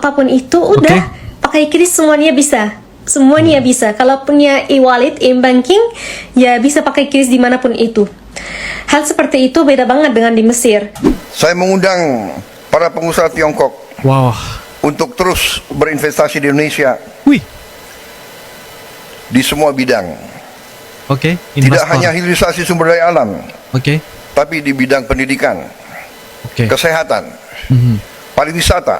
apapun itu udah pakai kris semuanya bisa. Semuanya bisa. Kalau punya e-wallet, e-banking, ya bisa pakai kris dimanapun itu. Hal seperti itu beda banget dengan di Mesir. Saya mengundang para pengusaha Tiongkok untuk terus berinvestasi di Indonesia di semua bidang. Tidak hanya hilirisasi sumber daya alam, tapi di bidang pendidikan, kesehatan, pariwisata,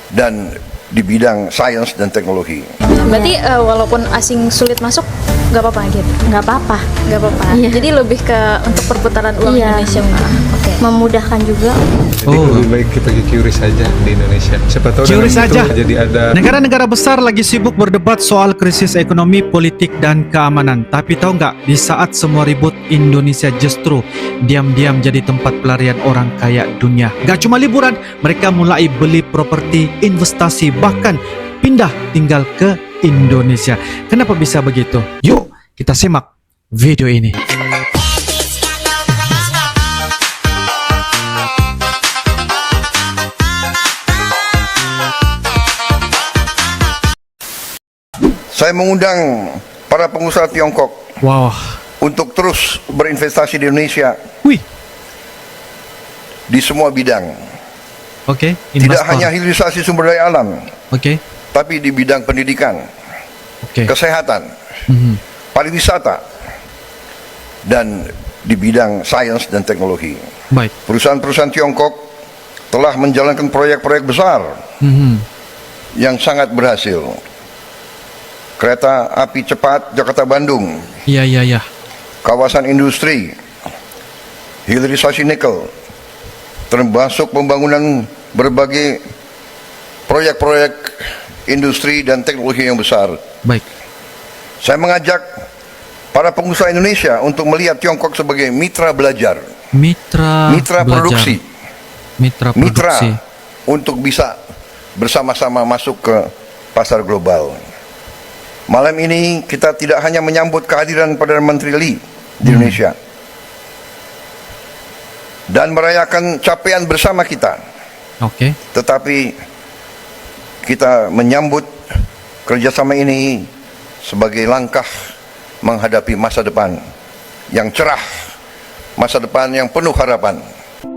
dan di bidang sains dan teknologi. Berarti walaupun asing sulit masuk, nggak apa-apa gitu? Nggak apa-apa. Nggak apa-apa. Iya. Jadi lebih ke untuk perputaran uang Indonesia. Memudahkan juga. Jadi lebih baik kita QRIS saja di Indonesia. Siapa tahu QRIS saja. Jadi ada Negara-negara besar lagi sibuk berdebat soal krisis ekonomi, politik, dan keamanan. Tapi tahu nggak, di saat semua ribut, Indonesia justru diam-diam jadi tempat pelarian orang kaya dunia. Gak cuma liburan, mereka mulai beli properti, investasi, bahkan pindah tinggal ke Indonesia. Kenapa bisa begitu? Yuk kita simak video ini. Saya mengundang para pengusaha Tiongkok untuk terus berinvestasi di Indonesia di semua bidang. Tidak hanya hilirisasi sumber daya alam, tapi di bidang pendidikan, kesehatan, pariwisata, dan di bidang sains dan teknologi. Perusahaan-perusahaan Tiongkok telah menjalankan proyek-proyek besar yang sangat berhasil. Kereta api cepat Jakarta-Bandung, kawasan industri, hilirisasi nikel, termasuk pembangunan berbagai proyek-proyek industri dan teknologi yang besar. Saya mengajak para pengusaha Indonesia untuk melihat Tiongkok sebagai mitra belajar, mitra produksi, mitra untuk bisa bersama-sama masuk ke pasar global. Malam ini kita tidak hanya menyambut kehadiran Perdana Menteri Lee di Indonesia dan merayakan capaian bersama kita, tetapi kita menyambut kerjasama ini sebagai langkah menghadapi masa depan yang cerah, masa depan yang penuh harapan.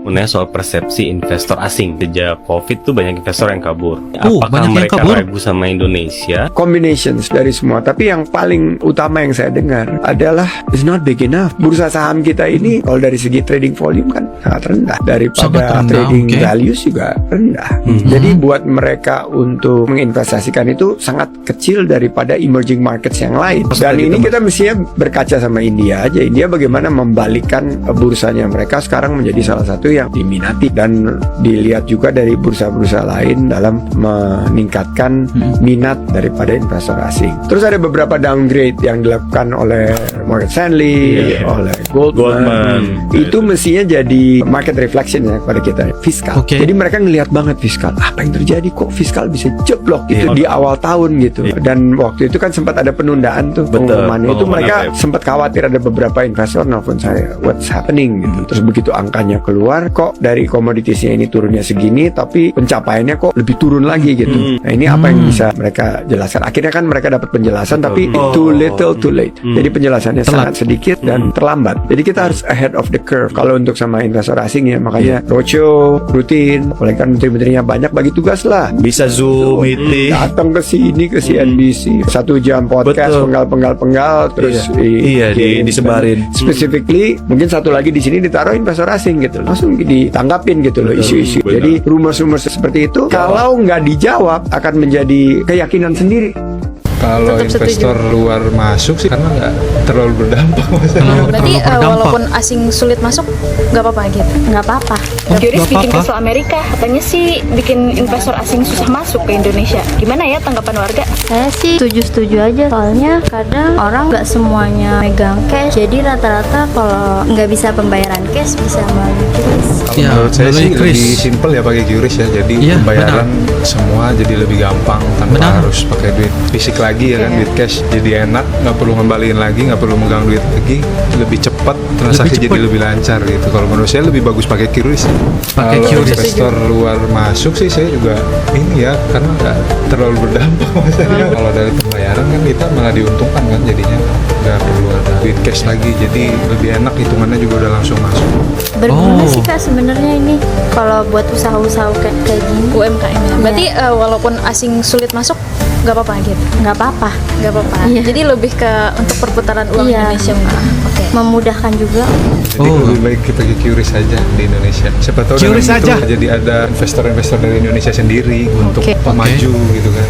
Mengenai soal persepsi investor asing sejak COVID tuh banyak investor yang kabur. Banyak Apakah yang mereka kabur? ragu sama Indonesia? Combinations dari semua, tapi yang paling utama yang saya dengar adalah it's not big enough. Bursa saham kita ini kalau dari segi trading volume kan sangat rendah, daripada trading values juga rendah. Jadi buat mereka untuk menginvestasikan itu sangat kecil daripada emerging markets yang lain. Dan ini kita mestinya berkaca sama India aja. India bagaimana membalikkan bursanya mereka sekarang menjadi salah satu yang diminati, dan dilihat juga dari bursa-bursa lain dalam meningkatkan minat daripada investor asing. Terus ada beberapa downgrade yang dilakukan oleh Morgan Stanley, oleh Goldman. Itu mestinya jadi market reflection ya kepada kita, fiskal. Jadi mereka ngelihat banget fiskal. Apa yang terjadi kok fiskal bisa jeblok gitu di awal tahun gitu. Dan waktu itu kan sempat ada penundaan tuh pengumumannya itu, mereka sempat khawatir, ada beberapa investor nelfon saya, what's happening gitu. Terus begitu angkanya keluar, kok dari komoditasnya ini turunnya segini tapi pencapaiannya kok lebih turun lagi gitu. Nah ini apa yang bisa mereka jelaskan? Akhirnya kan mereka dapat penjelasan, tapi too little too late. Jadi penjelasannya sangat sedikit dan terlambat. Jadi kita harus ahead of the curve kalau untuk sama investor asing ya. Makanya roadshow rutin, apalagi kan menteri-menterinya banyak, bagi tugas lah. Bisa Zoom meeting, datang ke sini, ke CNBC, 1 jam podcast, penggal terus disebarin. Specifically mungkin satu lagi di sini ditaruh investor asing gitu, langsung ditanggapin gitu loh isu-isu. Jadi rumor-rumor seperti itu kalau nggak dijawab akan menjadi keyakinan sendiri. kalau investor luar masuk sih karena nggak terlalu berdampak. Berarti walaupun asing sulit masuk nggak apa-apa gitu? Nggak apa-apa. QRIS bikin kesel Amerika, katanya sih bikin investor asing susah masuk ke Indonesia. Gimana ya tanggapan warga? Saya sih setuju-setuju aja, soalnya kadang orang nggak semuanya megang cash, jadi rata-rata kalau nggak bisa pembayaran cash bisa melalui QRIS. Kalau menurut saya sih lebih simple ya pakai QRIS ya, jadi pembayaran semua jadi lebih gampang tanpa harus pakai duit fisik lagi ya kan, duit cash jadi enak, nggak perlu ngembaliin lagi, nggak perlu megang duit lagi, lebih cepat, transaksi jadi lebih lancar gitu. Kalau menurut saya lebih bagus pakai QRIS. pakai Kalau QRIS. investor luar masuk sih saya juga ini ya, karena nggak terlalu berdampak maksudnya. Kalau dari pembayaran kan kita malah diuntungkan kan, jadinya nggak perlu ada duit cash lagi, jadi lebih enak, hitungannya juga udah langsung masuk. Berguna sih Kak sebenarnya ini kalau buat usaha-usaha kayak gini. UMKM ya. Berarti walaupun asing sulit masuk nggak apa-apa gitu. Nggak apa-apa. Nggak apa-apa. Iya. Jadi lebih ke untuk perputaran uang Indonesia mungkin. Oke. Memudahkan juga. Jadi lebih baik kita pakai QRIS aja di Indonesia. Siapa tahu QRIS dengan itu aja. jadi ada investor-investor dari Indonesia sendiri untuk maju gitu kan.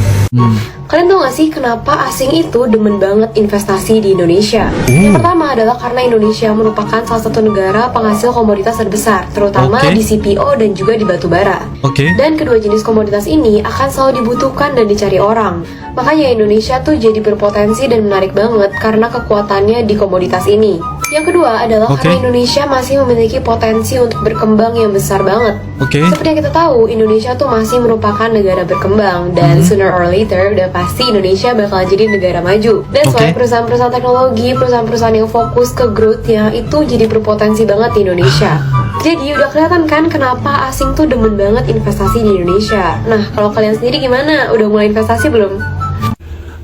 Kalian tahu gak sih kenapa asing itu demen banget investasi di Indonesia? Yang pertama adalah karena Indonesia merupakan salah satu negara penghasil komoditas terbesar, terutama di CPO dan juga di batu bara. Dan kedua jenis komoditas ini akan selalu dibutuhkan dan dicari orang. Makanya Indonesia tuh jadi berpotensi dan menarik banget karena kekuatannya di komoditas ini. Yang kedua adalah karena Indonesia masih memiliki potensi untuk berkembang yang besar banget. Seperti yang kita tahu, Indonesia tuh masih merupakan negara berkembang dan sooner or later udah pasti Indonesia bakal jadi negara maju. That's why perusahaan-perusahaan teknologi, perusahaan-perusahaan yang fokus ke growth-nya itu jadi berpotensi banget di Indonesia. Jadi udah kelihatan kan kenapa asing tuh demen banget investasi di Indonesia. Nah, kalau kalian sendiri gimana? Udah mulai investasi belum?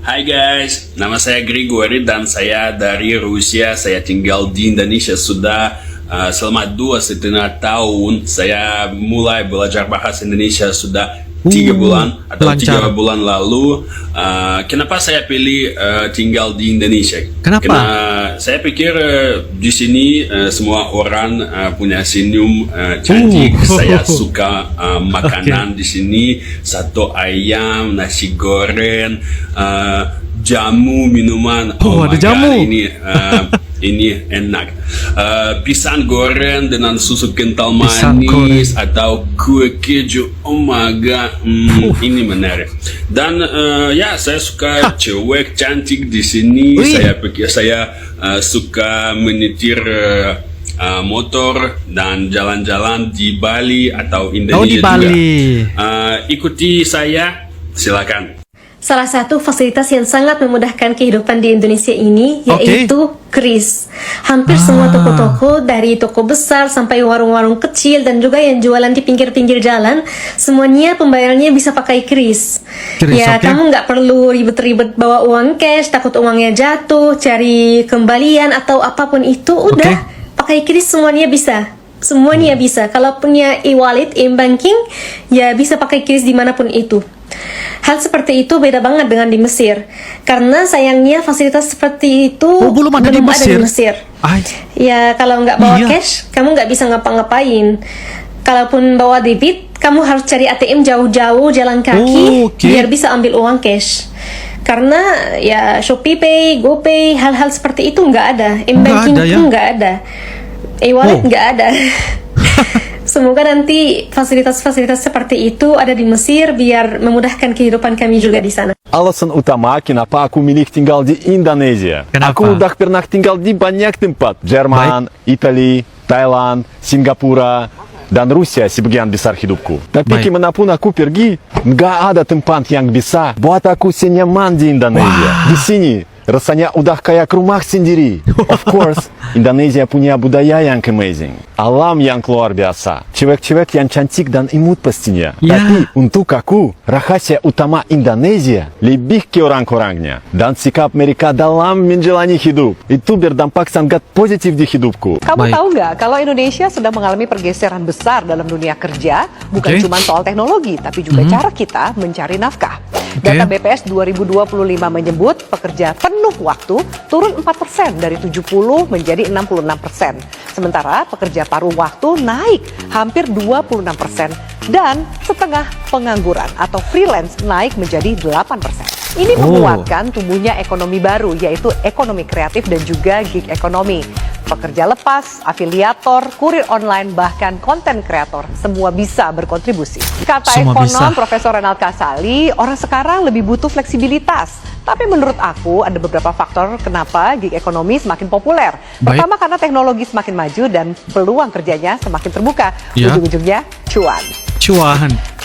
Hai guys, nama saya Grigori dan saya dari Rusia. Saya tinggal di Indonesia sudah selama 2,5 tahun. Saya mulai belajar bahasa Indonesia sudah 3 bulan atau 3 bulan lalu. Kenapa saya pilih tinggal di Indonesia? Kenapa? Karena saya pikir di sini semua orang punya senyum cantik. Saya suka makanan di sini, soto ayam, nasi goreng, jamu, minuman. Ada jamu. Ini enak. Pisang goreng dengan susu kental manis atau kue keju. Oh my god, ini menarik. Dan ya saya suka cewek cantik di sini. Saya suka menyetir motor dan jalan-jalan di Bali atau Indonesia di Bali juga. Ikuti saya, silakan. Salah satu fasilitas yang sangat memudahkan kehidupan di Indonesia ini yaitu QRIS. Hampir semua toko-toko, dari toko besar sampai warung-warung kecil dan juga yang jualan di pinggir-pinggir jalan, semuanya pembayarannya bisa pakai QRIS. Kamu nggak perlu ribet-ribet bawa uang cash, takut uangnya jatuh, cari kembalian atau apapun itu, udah pakai QRIS semuanya bisa. Semuanya bisa. Kalau punya e-wallet, e-banking, ya bisa pakai QRIS dimanapun itu. Hal seperti itu beda banget dengan di Mesir. Karena sayangnya fasilitas seperti itu belum ada di Mesir. Ya kalau nggak bawa cash, kamu nggak bisa ngapa-ngapain. Kalaupun bawa debit, kamu harus cari ATM jauh-jauh, jalan kaki, biar bisa ambil uang cash. Karena ya Shopee Pay, GoPay, hal-hal seperti itu nggak ada. M-banking pun nggak ada. E-wallet nggak ada. Semoga nanti fasilitas-fasilitas seperti itu ada di Mesir biar memudahkan kehidupan kami juga di sana. Alasan utama kenapa aku milih tinggal di Indonesia. Aku udah pernah tinggal di banyak tempat. Jerman, Italia, Thailand, Singapura, dan Rusia sebagian besar hidupku. Tapi kemanapun aku pergi, nggak ada tempat yang bisa buat aku senyaman di Indonesia. Di sini rasanya udah kayak rumah sendiri. Of course, Indonesia punya budaya yang amazing. Alam yang luar biasa. Cewek-cewek yang cantik dan imut pastinya. Tapi untuk aku, rahasia utama Indonesia lebih ke orang-orangnya. Dan sikap mereka dalam menjalani hidup. Itu berdampak sangat positif di hidupku. Kamu tahu nggak kalau Indonesia sedang mengalami pergeseran besar dalam dunia kerja? Bukan cuma soal teknologi, tapi juga cara kita mencari nafkah. Data BPS 2025 menyebut pekerja penuh waktu turun 4% dari 70 menjadi 66%. Sementara pekerja paruh waktu naik hampir 26% dan setengah pengangguran atau freelance naik menjadi 8%. Ini menguatkan tumbuhnya ekonomi baru yaitu ekonomi kreatif dan juga gig ekonomi. Pekerja lepas, afiliator, kurir online, bahkan konten kreator, semua bisa berkontribusi. Kata ekonom Profesor Renald Kasali, orang sekarang lebih butuh fleksibilitas. Tapi menurut aku ada beberapa faktor kenapa gig ekonomi semakin populer. Pertama karena teknologi semakin maju dan peluang kerjanya semakin terbuka. Ujung-ujungnya cuan.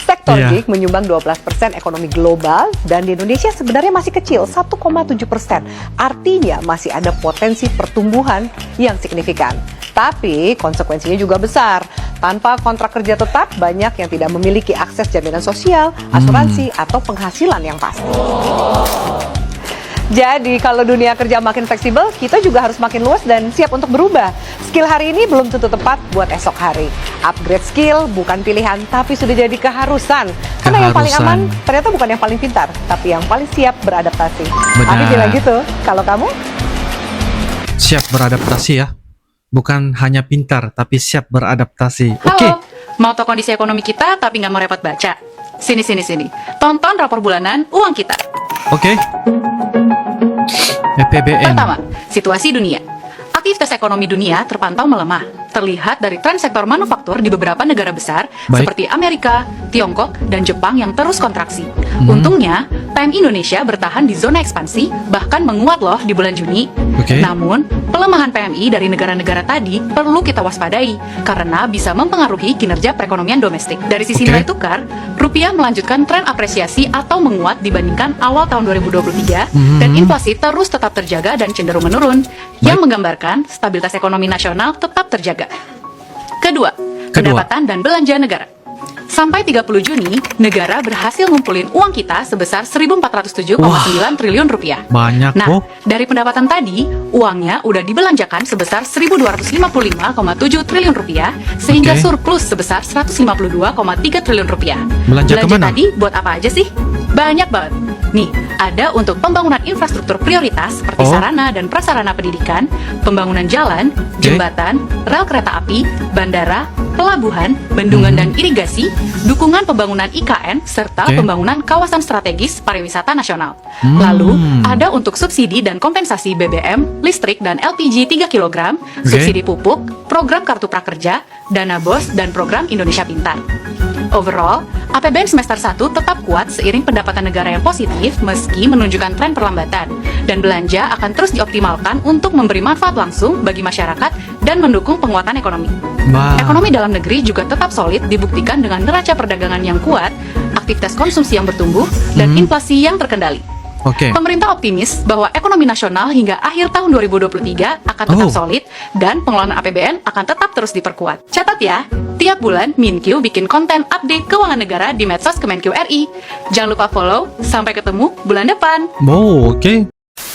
Sektor gig menyumbang 12% ekonomi global dan di Indonesia sebenarnya masih kecil, 1,7%. Artinya masih ada potensi pertumbuhan yang signifikan. Tapi konsekuensinya juga besar. Tanpa kontrak kerja tetap, banyak yang tidak memiliki akses jaminan sosial, asuransi, atau penghasilan yang pasti. Jadi kalau dunia kerja makin fleksibel, kita juga harus makin luas dan siap untuk berubah. Skill hari ini belum tentu tepat buat esok hari. Upgrade skill bukan pilihan, tapi sudah jadi keharusan. Karena yang paling aman ternyata bukan yang paling pintar, tapi yang paling siap beradaptasi. Aku bilang gitu. Kalau kamu? Siap beradaptasi ya. Bukan hanya pintar, tapi siap beradaptasi. Halo, mau tahu kondisi ekonomi kita tapi nggak mau repot baca? Sini. Tonton rapor bulanan uang kita. Oke. EPBN. Pertama, situasi dunia. Aktivitas ekonomi dunia terpantau melemah. Terlihat dari tren sektor manufaktur di beberapa negara besar seperti Amerika, Tiongkok, dan Jepang yang terus kontraksi. Untungnya, PMI Indonesia bertahan di zona ekspansi, bahkan menguat loh di bulan Juni. Namun, pelemahan PMI dari negara-negara tadi perlu kita waspadai karena bisa mempengaruhi kinerja perekonomian domestik. Dari sisi nilai tukar, rupiah melanjutkan tren apresiasi atau menguat dibandingkan awal tahun 2023 dan inflasi terus tetap terjaga dan cenderung menurun, yang menggambarkan stabilitas ekonomi nasional tetap terjaga. Kedua, pendapatan dan belanja negara. Sampai 30 Juni, negara berhasil ngumpulin uang kita sebesar 1.407,9 triliun rupiah. Banyak, Nah, dari pendapatan tadi, uangnya udah dibelanjakan sebesar 1.255,7 triliun rupiah, sehingga surplus sebesar 152,3 triliun rupiah. Belanja kemana? Tadi buat apa aja sih? Banyak banget. Nih, ada untuk pembangunan infrastruktur prioritas seperti sarana dan prasarana pendidikan, pembangunan jalan, jembatan, rel kereta api, bandara, pelabuhan, bendungan dan irigasi, dukungan pembangunan IKN, serta pembangunan kawasan strategis pariwisata nasional. Lalu, ada untuk subsidi dan kompensasi BBM, listrik dan LPG 3 kg, subsidi pupuk, program Kartu Prakerja, dana BOS, dan program Indonesia Pintar. Overall, APBN semester 1 tetap kuat seiring pendapatan negara yang positif meski menunjukkan tren perlambatan, dan belanja akan terus dioptimalkan untuk memberi manfaat langsung bagi masyarakat dan mendukung penguatan ekonomi. Ekonomi dalam negeri juga tetap solid dibuktikan dengan neraca perdagangan yang kuat, aktivitas konsumsi yang bertumbuh, dan inflasi yang terkendali. Pemerintah optimis bahwa ekonomi nasional hingga akhir tahun 2023 akan tetap solid dan pengelolaan APBN akan tetap terus diperkuat. Catat ya, tiap bulan Minkyu bikin konten update keuangan negara di medsos Kemenkyu RI. Jangan lupa follow, sampai ketemu bulan depan.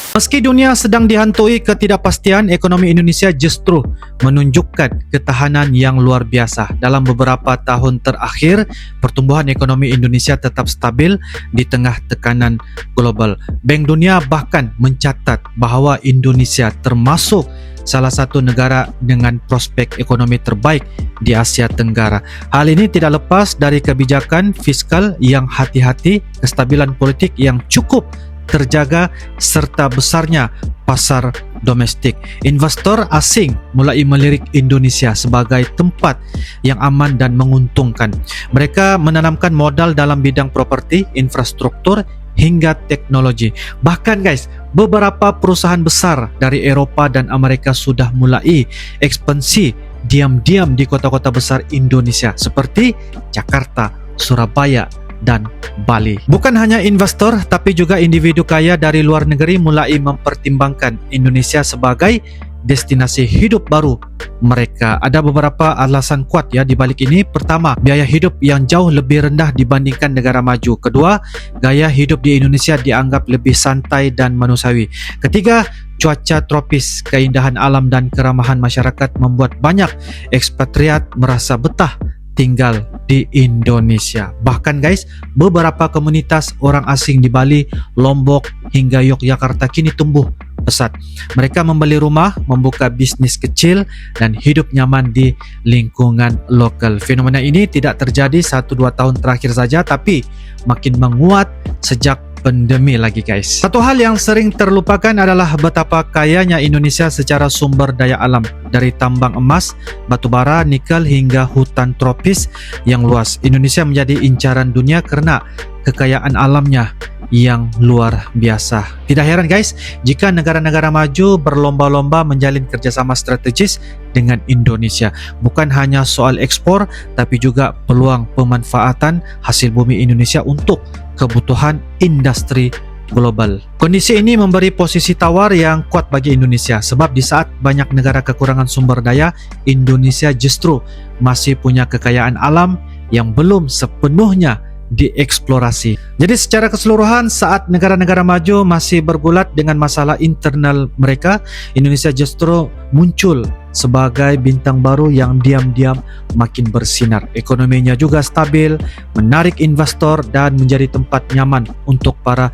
Meski dunia sedang dihantui ketidakpastian, ekonomi Indonesia justru menunjukkan ketahanan yang luar biasa. Dalam beberapa tahun terakhir, pertumbuhan ekonomi Indonesia tetap stabil di tengah tekanan global. Bank Dunia bahkan mencatat bahwa Indonesia termasuk salah satu negara dengan prospek ekonomi terbaik di Asia Tenggara. Hal ini tidak lepas dari kebijakan fiskal yang hati-hati, kestabilan politik yang cukup terjaga, serta besarnya pasar domestik. Investor asing mulai melirik Indonesia sebagai tempat yang aman dan menguntungkan. Mereka menanamkan modal dalam bidang properti, infrastruktur, hingga teknologi. Bahkan guys, beberapa perusahaan besar dari Eropa dan Amerika sudah mulai ekspansi diam-diam di kota-kota besar Indonesia seperti Jakarta, Surabaya, dan Bali. Bukan hanya investor, tapi juga individu kaya dari luar negeri mulai mempertimbangkan Indonesia sebagai destinasi hidup baru mereka. Ada beberapa alasan kuat ya di balik ini. Pertama, biaya hidup yang jauh lebih rendah dibandingkan negara maju. Kedua, gaya hidup di Indonesia dianggap lebih santai dan manusiawi. Ketiga, cuaca tropis, keindahan alam dan keramahan masyarakat membuat banyak ekspatriat merasa betah tinggal di Indonesia. Bahkan guys, beberapa komunitas orang asing di Bali, Lombok, hingga Yogyakarta kini tumbuh pesat. Mereka membeli rumah, membuka bisnis kecil, dan hidup nyaman di lingkungan lokal. Fenomena ini tidak terjadi 1-2 tahun terakhir saja, tapi makin menguat sejak pandemi lagi guys. Satu hal yang sering terlupakan adalah betapa kayanya Indonesia secara sumber daya alam, dari tambang emas, batu bara, nikel hingga hutan tropis yang luas. Indonesia menjadi incaran dunia karena kekayaan alamnya yang luar biasa. Tidak heran guys, jika negara-negara maju berlomba-lomba menjalin kerjasama strategis dengan Indonesia. Bukan hanya soal ekspor, tapi juga peluang pemanfaatan hasil bumi Indonesia untuk kebutuhan industri global. Kondisi ini memberi posisi tawar yang kuat bagi Indonesia, sebab di saat banyak negara kekurangan sumber daya, Indonesia justru masih punya kekayaan alam yang belum sepenuhnya dieksplorasi. Jadi secara keseluruhan, saat negara-negara maju masih bergulat dengan masalah internal mereka, Indonesia justru muncul sebagai bintang baru yang diam-diam makin bersinar. Ekonominya juga stabil, menarik investor dan menjadi tempat nyaman untuk para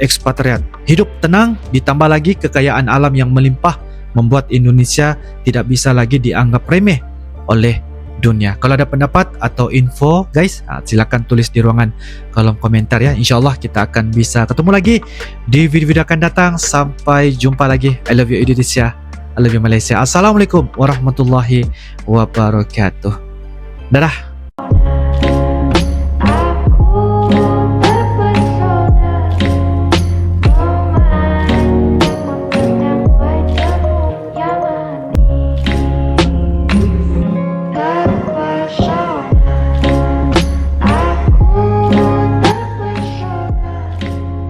ekspatriat. Hidup tenang ditambah lagi kekayaan alam yang melimpah membuat Indonesia tidak bisa lagi dianggap remeh oleh dunia. Kalau ada pendapat atau info guys, silakan tulis di ruangan kolom komentar ya. InsyaAllah kita akan bisa ketemu lagi di video-video akan datang. Sampai jumpa lagi. I love you Indonesia, I love you Malaysia. Assalamualaikum warahmatullahi wabarakatuh. Dadah.